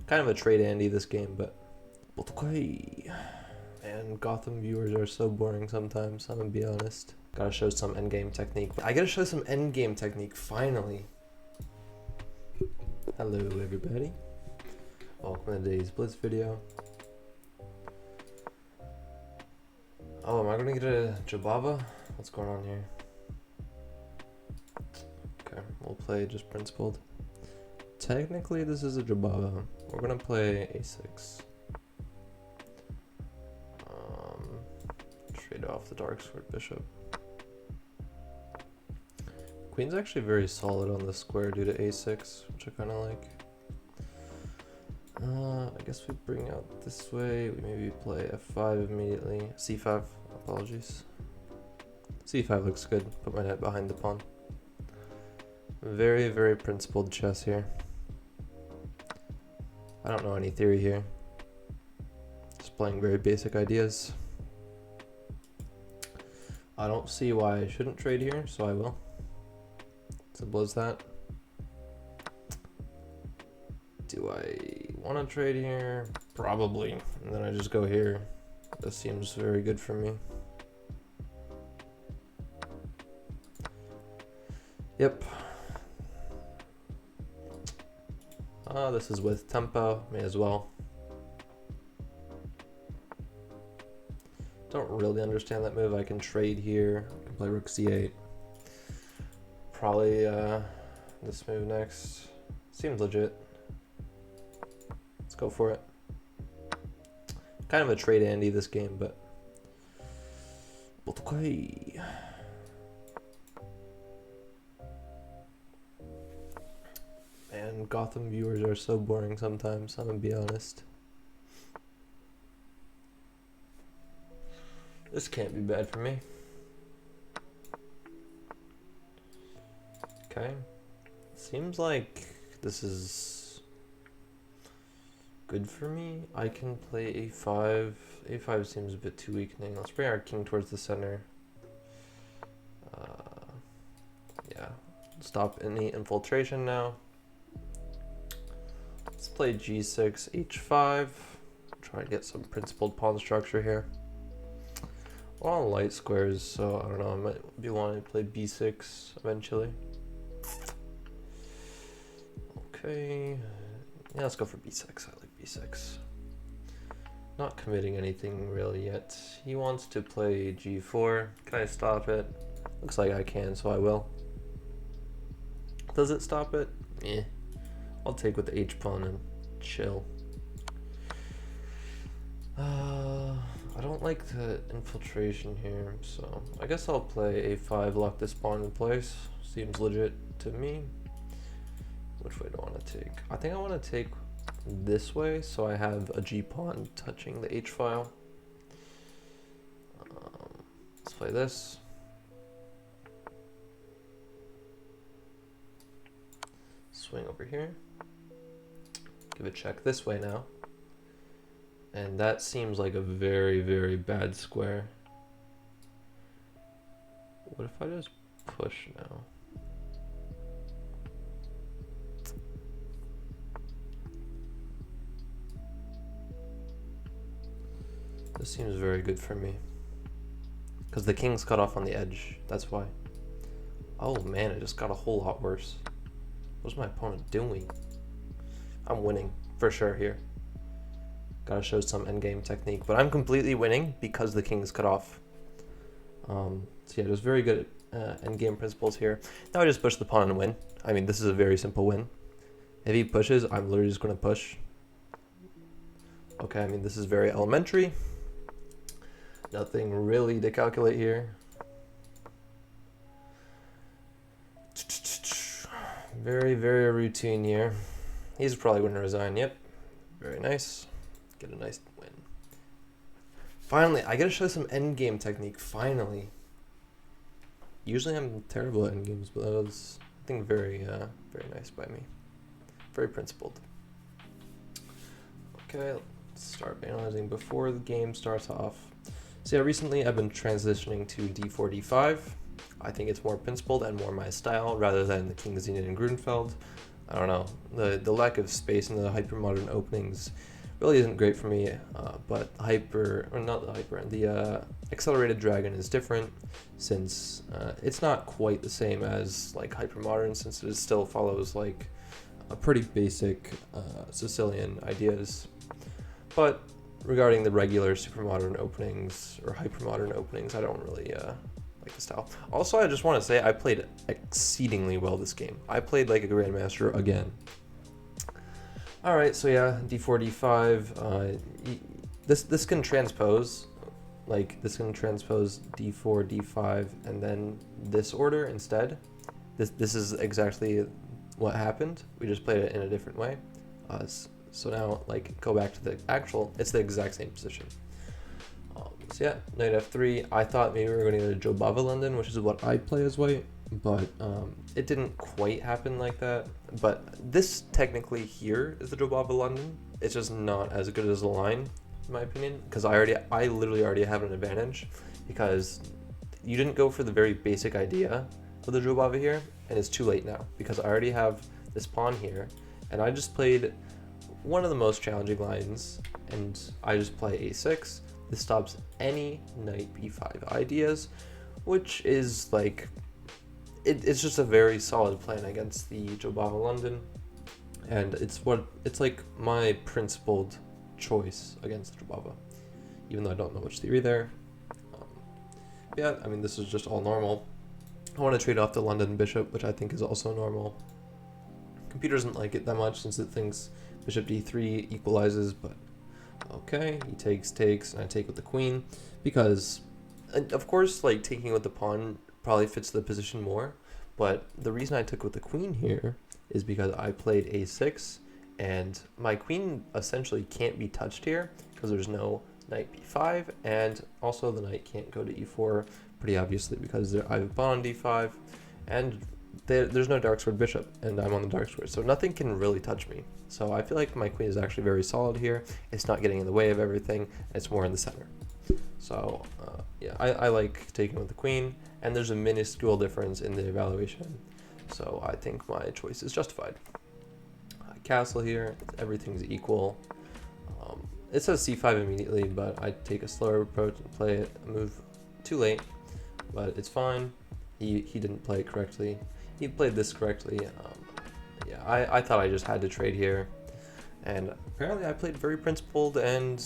Kind of a trade Andy this game, but okay. And Gotham viewers are so boring sometimes, I'm gonna be honest. Gotta show some endgame technique. I gotta show some endgame technique, finally. Hello everybody. Welcome to today's Blitz video. Oh, am I gonna get a Jababa? What's going on here? Okay, we'll play just principled. Technically this is a Jababa. We're gonna play a6. Trade off the dark sword bishop. Queen's actually very solid on this square due to a6, which I kind of like. I guess we bring out this way. We maybe play f5 immediately. c5, apologies. c5 looks good. Put my knight behind the pawn. Very, very principled chess here. I don't know any theory here. Just playing very basic ideas. I don't see why I shouldn't trade here, so I will. Simple as that. Do I want to trade here? Probably. And then I just go here. This seems very good for me. Yep. This is with tempo. May as well. Don't really understand that move. I can trade here. I can play rook c8. Probably this move next. Seems legit. Let's go for it. Kind of a trade Andy this game, but okay. Man, Gotham viewers are so boring sometimes, I'm gonna be honest. This can't be bad for me. Okay. Seems like this is good for me. I can play a5. a5 seems a bit too weakening. Let's bring our king towards the center. Yeah. Stop any infiltration now. Let's play g6, h5. Try to get some principled pawn structure here. We're on light squares, so I don't know. I might be wanting to play b6 eventually. Okay. Yeah, let's go for b6. I like b6. Not committing anything really yet. He wants to play g4. Can I stop it? Looks like I can, so I will. Does it stop it? Eh. I'll take with the h-pawn and chill. I don't like the infiltration here, so I guess I'll play a5, lock this pawn in place. Seems legit to me. Which way do I want to take? I think I want to take this way, so I have a g-pawn touching the h-file. Let's play this. Swing over here. Give a check this way now. And that seems like a very, very bad square. What if I just push now? This seems very good for me. Because the king's cut off on the edge. That's why. Oh man, it just got a whole lot worse. What's my opponent doing? I'm winning for sure here. Gotta show some endgame technique, but I'm completely winning because the king is cut off. So yeah, there's very good endgame principles here. Now I just push the pawn and win. I mean, this is a very simple win. If he pushes, I'm literally just gonna push. Okay, I mean, this is very elementary. Nothing really to calculate here. Very, very routine here. He's probably gonna resign, yep. Very nice. Get a nice win. Finally, I gotta show some endgame technique, finally. Usually I'm terrible at endgames, but that was, I think, very nice by me. Very principled. Okay, let's start analyzing before the game starts off. So yeah, recently I've been transitioning to d4, d5. I think it's more principled and more my style rather than the King Zenit and Grunfeld. I don't know, the lack of space in the hyper-modern openings really isn't great for me, but the accelerated dragon is different, since it's not quite the same as like hyper-modern, since it still follows like a pretty basic Sicilian ideas. But regarding the regular super modern openings or hyper modern openings, I don't really like the style. Also, I just want to say I played exceedingly well this game. I played like a Grandmaster again. All right, so yeah, d4, d5. This can transpose, like this can transpose d4, d5, and then this order instead. This is exactly what happened. We just played it in a different way. So now, like, go back to the actual, it's the exact same position. So yeah, knight f3. I thought maybe we were going to go to Jobava London, which is what I play as white, but it didn't quite happen like that. But this technically here is the Jobava London. It's just not as good as the line, in my opinion, because I literally already have an advantage, because you didn't go for the very basic idea of the Jobava here, and it's too late now, because I already have this pawn here, and I just played one of the most challenging lines, and I just play a6. This stops any knight b5 ideas, which is like, it's just a very solid plan against the Jobava London, and it's like my principled choice against the Jobava, even though I don't know which theory there. Yeah, I mean, this is just all normal. I want to trade off the London bishop, which I think is also normal. Computer doesn't like it that much since it thinks bishop d3 equalizes, but okay, he takes, and I take with the queen, because, and of course, like, taking with the pawn probably fits the position more, but the reason I took with the queen here is because I played a6, and my queen essentially can't be touched here, because there's no knight b5, and also the knight can't go to e4, pretty obviously, because I have pawn on d5, and there's no dark squared bishop, and I'm on the dark square, so nothing can really touch me. So I feel like my queen is actually very solid here. It's not getting in the way of everything. It's more in the center. So yeah, I like taking with the queen, and there's a minuscule difference in the evaluation. So I think my choice is justified. Castle here, everything's equal. It says c5 immediately, but I take a slower approach and play it, a move too late, but it's fine. He didn't play it correctly. He played this correctly. Yeah, I thought I just had to trade here, and apparently I played very principled and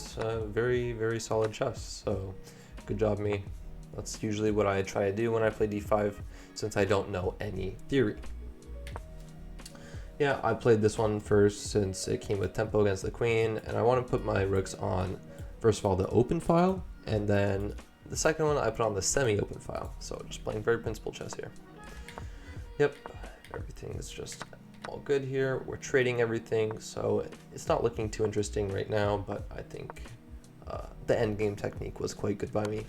very, very solid chess, so good job me. That's usually what I try to do when I play d5, since I don't know any theory. Yeah, I played this one first since it came with tempo against the queen, and I want to put my rooks on, first of all, the open file, and then the second one I put on the semi-open file, so just playing very principled chess here. Yep, everything is just all good here. We're trading everything, so it's not looking too interesting right now, but I think the endgame technique was quite good by me.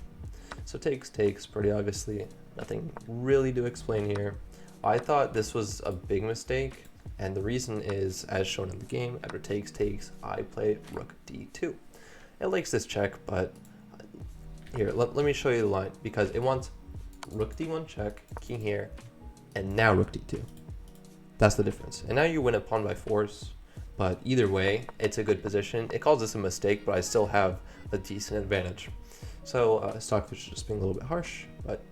So takes, pretty obviously. Nothing really to explain here. I thought this was a big mistake, and the reason is, as shown in the game, after takes, I play rook d2. It likes this check, but here, let me show you the line, because it wants rook d1 check, king here, and now rook d2. That's the difference. And now you win a pawn by force, but either way, it's a good position. It calls this a mistake, but I still have a decent advantage. So Stockfish is just being a little bit harsh, but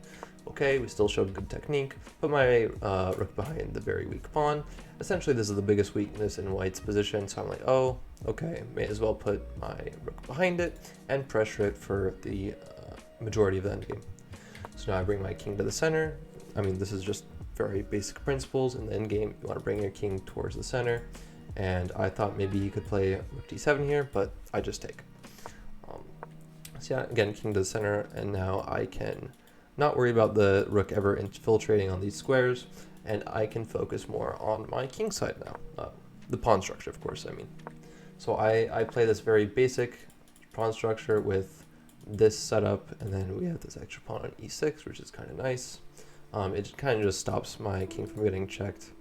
okay, we still showed good technique. Put my rook behind the very weak pawn. Essentially, this is the biggest weakness in white's position, so I'm like, oh, okay, may as well put my rook behind it and pressure it for the majority of the endgame. So now I bring my king to the center. I mean, this is just very basic principles. In the endgame, you want to bring your king towards the center, and I thought maybe you could play rook d7 here, but I just take. So yeah, again, king to the center, and now I can not worry about the rook ever infiltrating on these squares, and I can focus more on my king side now. The pawn structure, of course, I mean. So I play this very basic pawn structure with this setup, and then we have this extra pawn on e6, which is kind of nice. It kind of just stops my king from getting checked.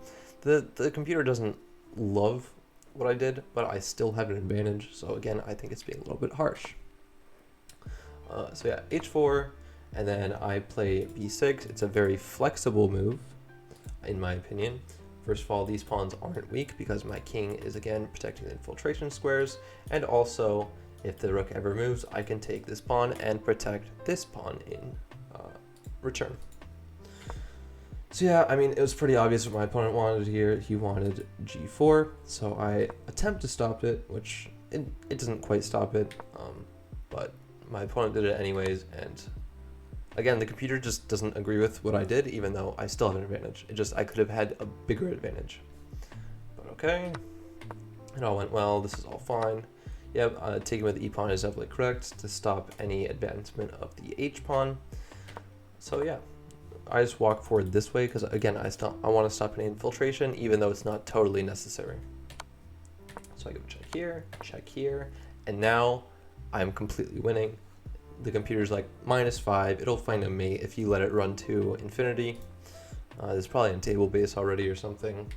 The computer doesn't love what I did, but I still have an advantage, so again, I think it's being a little bit harsh. So yeah, h4, and then I play b6. It's a very flexible move, in my opinion, First of all, these pawns aren't weak because my king is again protecting the infiltration squares, and also if the rook ever moves, I can take this pawn and protect this pawn in return. So yeah, I mean, it was pretty obvious what my opponent wanted here. He wanted g4, so I attempt to stop it, which it doesn't quite stop it, but my opponent did it anyways, and again, the computer just doesn't agree with what I did, even though I still have an advantage. It just, I could have had a bigger advantage. But okay, it all went well, this is all fine. Yep, taking with the e-pawn is definitely correct to stop any advancement of the h-pawn. So yeah, I just walk forward this way because again, I want to stop any infiltration, even though it's not totally necessary. So I go check here, and now I'm completely winning. The computer's like -5, it'll find a mate if you let it run to infinity. There's probably a table base already or something.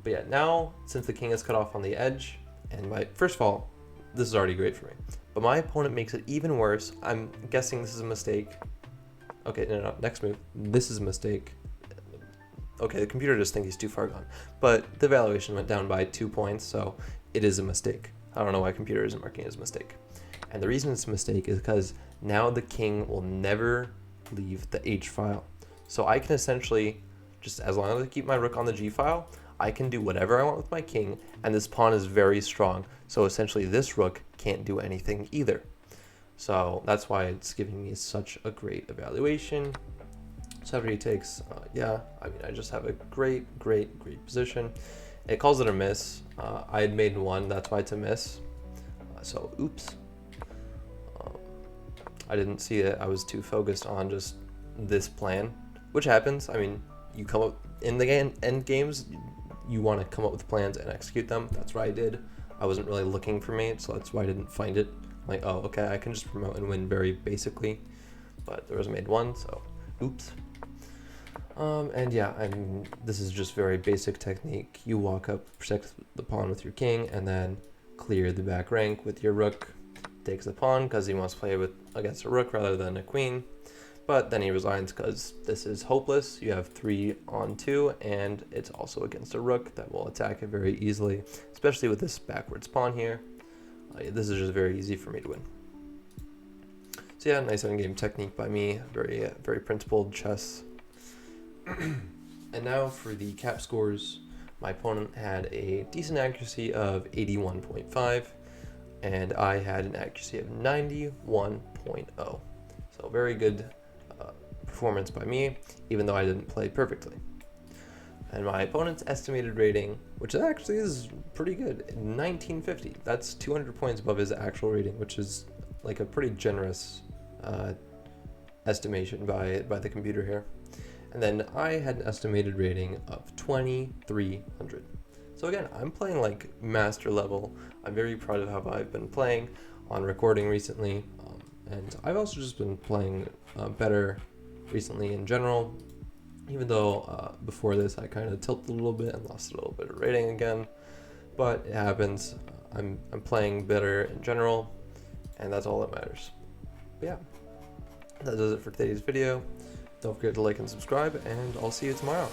But yeah, now since the king is cut off on the edge, and first of all, this is already great for me, but my opponent makes it even worse. I'm guessing this is a mistake. Okay, no, next move. This is a mistake. Okay, the computer just thinks he's too far gone, but the valuation went down by 2 points, so it is a mistake. I don't know why computer isn't marking it as a mistake. And the reason it's a mistake is because now the king will never leave the h file. So I can essentially, just as long as I keep my rook on the g file, I can do whatever I want with my king, and this pawn is very strong. So essentially this rook can't do anything either. So that's why it's giving me such a great evaluation. So after he takes, yeah, I mean, I just have a great position. It calls it a miss. I had made 1, that's why it's a miss. So oops. I didn't see it. I was too focused on just this plan, which happens. I mean, you come up in the end games, you want to come up with plans and execute them. That's what I did. I wasn't really looking for mates, so that's why I didn't find it. Like, oh, okay, I can just promote and win very basically, but there was a made 1, so oops. And yeah, I mean, this is just very basic technique. You walk up, protect the pawn with your king, and then clear the back rank with your rook. Takes the pawn because he wants to play against a rook rather than a queen, but then he resigns because this is hopeless. You have 3 on 2, and it's also against a rook that will attack it very easily, especially with this backwards pawn here. This is just very easy for me to win. So yeah, nice endgame technique by me. Very principled chess. And now for the cap scores. My opponent had a decent accuracy of 81.5, and I had an accuracy of 91.0. So very good performance by me, even though I didn't play perfectly. And my opponent's estimated rating, which actually is pretty good, 1950. That's 200 points above his actual rating, which is like a pretty generous estimation by the computer here. And then I had an estimated rating of 2300. So again, I'm playing like master level. I'm very proud of how I've been playing on recording recently. And I've also just been playing better recently in general, even though before this I kind of tilted a little bit and lost a little bit of rating again, but it happens. I'm playing better in general, and that's all that matters. But yeah, that does it for today's video. Don't forget to like and subscribe, and I'll see you tomorrow.